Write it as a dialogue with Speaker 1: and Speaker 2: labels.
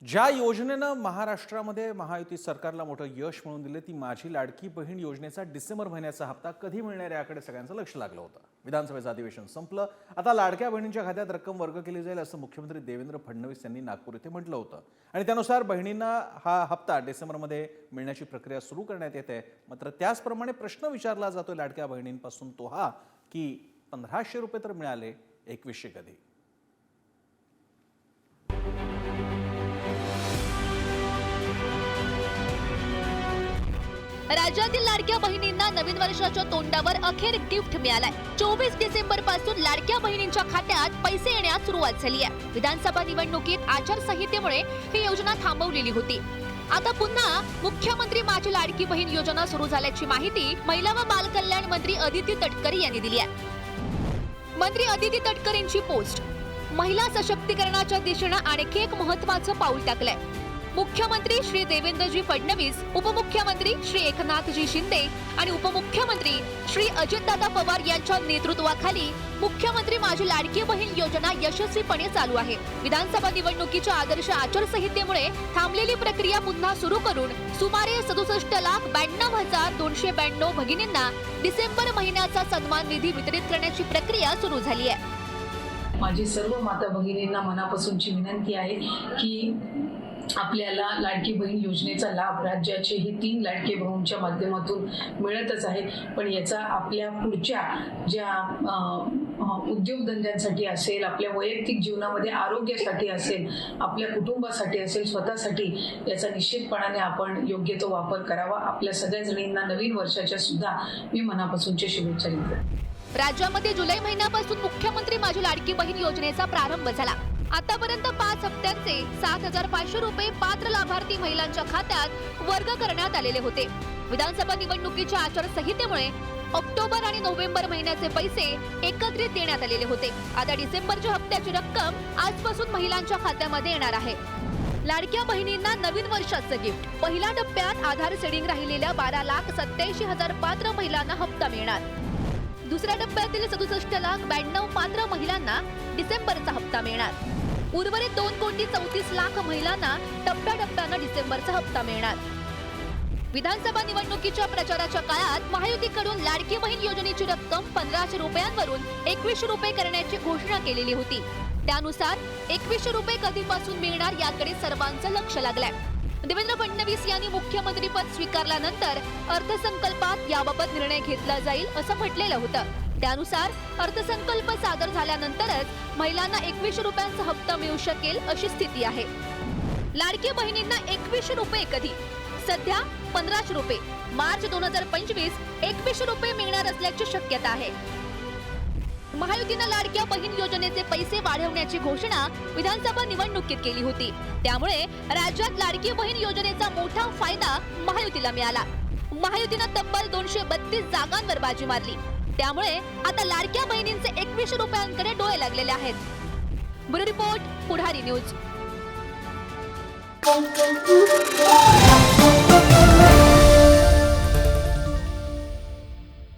Speaker 1: ज्या योजनेनं महाराष्ट्रामध्ये महायुती सरकारला मोठं यश मिळवून दिले ती माझी लाडकी बहीण योजनेचा डिसेंबर महिन्याचा हप्ता कधी मिळणार याकडे सगळ्यांचं लक्ष लागलं होतं। विधानसभेचं अधिवेशन संपलं, आता लाडक्या बहिणींच्या खात्यात रक्कम वर्ग केली जाईल असं मुख्यमंत्री देवेंद्र फडणवीस यांनी नागपूर येथे म्हटलं होतं आणि त्यानुसार बहिणींना हा हप्ता डिसेंबरमध्ये मिळण्याची प्रक्रिया सुरू करण्यात येते। मात्र त्याचप्रमाणे प्रश्न विचारला जातो लाडक्या बहिणींपासून तो हा की 1500 रुपये तर मिळाले, 2100 कधी?
Speaker 2: राज्यातील लाडक्या बहिणींना नवीन वर्षाच्या तोंडावर अखेर गिफ्ट मिळालंय। 24 डिसेंबर पासून लाडक्या बहिणींच्या खात्यात पैसे येण्यास सुरुवात झाली आहे। विधानसभा निवडणुकीत आचारसंहितेमुळे ही योजना थांबवलेली होती। आता पुन्हा मुख्यमंत्री माझी लाडकी बहीण योजना सुरू झाल्याची माहिती महिला व बाल कल्याण मंत्री अदिती तटकरे यांनी दिली आहे। मंत्री अदिती तटकरेंची पोस्ट, महिला सशक्तीकरणाच्या दिशेने आणखी एक महत्त्वाचं पाऊल टाकलंय। मुख्यमंत्री श्री देवेंद्रजी फडणवीस, उपमुख्यमंत्री श्री एकनाथजी शिंदे आणि उपमुख्यमंत्री श्री अजितदादा पवार यांच्या नेतृत्वाखाली मुख्यमंत्री माझी लाडकी बहीण योजना यशस्वीपणे चालू आहे। विधानसभा निवडणुकीच्या आदर्श आचारसंहितेमुळे थांबलेली प्रक्रिया पुन्हा सुरू करून सुमारे 67,92,292 भगिनींना डिसेंबर महिन्याचा सन्मान निधी वितरित करण्याची प्रक्रिया सुरू झाली आहे।
Speaker 3: माझी सर्व माता भगिनींना मनापासूनची विनंती आहे की आपल्याला लाडकी बहीण योजनेचा लाभ राज्याचे ही 3 लाडके बहिणींच्या माध्यमातून मिळतच आहे, पण याचा आपल्या पुढच्या ज्या उद्योगधंद्यांसाठी असेल, आपल्या वैयक्तिक जीवनामध्ये आरोग्यासाठी असेल, आपल्या कुटुंबासाठी असेल, स्वतःसाठी याचा निश्चितपणाने आपण योग्य तो वापर करावा। आपल्या सगळ्या जणींना नवीन वर्षाच्या सुद्धा मी मनापासूनच्या शुभेच्छा देते।
Speaker 2: राज्यामध्ये जुलै महिन्यापासून मुख्यमंत्री माझी लाडकी बहीण योजनेचा प्रारंभ झाला। आतापर्यंत 5 हप्त्यांचे 7,500 रुपये पात्र लाभार्थी महिलांच्या खात्यात वर्ग करण्यात आलेले होते। विधानसभा निवडणुकीच्या आचारसंहितेमुळे ऑक्टोबर आणि नोव्हेंबर महिन्याचे पैसे एकत्रित देण्यात आलेले होते। आता डिसेंबरच्या हप्त्याची रक्कम आजपासून महिलांच्या खात्यामध्ये येणार आहे। लाडक्या बहिणींना नवीन वर्षाचं गिफ्ट, पहिल्या टप्प्यात आधार सेडिंग राहिलेल्या 12,87,000 पात्र महिलांना हप्ता मिळणार। दुसऱ्या टप्प्यातील 67,92,000 पात्र महिलांना डिसेंबरचा हप्ता मिळणार। उर्वरित 2,34,00,000 महिलांना टप्प्याटप्प्याने डिसेंबरचा हप्ता मिळणार। विधानसभा निवडणुकीच्या प्रचाराच्या काळात महायुतीकडून लाडकी बहीण योजनेची रक्कम 1,500 रुपयांवरून 2100 रुपये करण्याची घोषणा केलेली होती। त्यानुसार 2100 रुपये कधीपासून मिळणार याकडे सर्वांचं लक्ष लागलंय। देवेंद्र फडणवीस यांनी मुख्यमंत्रीपद स्वीकारल्यानंतर अर्थसंकल्पात याबाबत निर्णय घेतला जाईल असं म्हटलेलं होतं। त्यानुसार अर्थसंकल्प सादर झाल्यानंतरच महिलांना 2100 रुपयांचा हप्ता मिळू शकेल अशी स्थिती आहे। लाडकी बहिणींना 2100 रुपये कधी? सध्या 1,500 रुपये, मार्च 2025 2100 रुपये मिळणार असल्याची शक्यता आहे। महायुतीने लाडक्या बहीण योजनेचे पैसे वाढवण्याची घोषणा विधानसभा निवडणुकीत केली होती। त्यामुळे राज्यात लाडकी बहीण योजनेचा मोठा फायदा महायुतीला मिळाला। महायुतीने तब्बल 232 जागांवर बाजी मारली। त्यामुळे आता लाडक्या बहिणींचे 2100 रुपयांकडे डोळे लागलेले आहेत। ब्युरो रिपोर्ट, पुढारी न्यूज।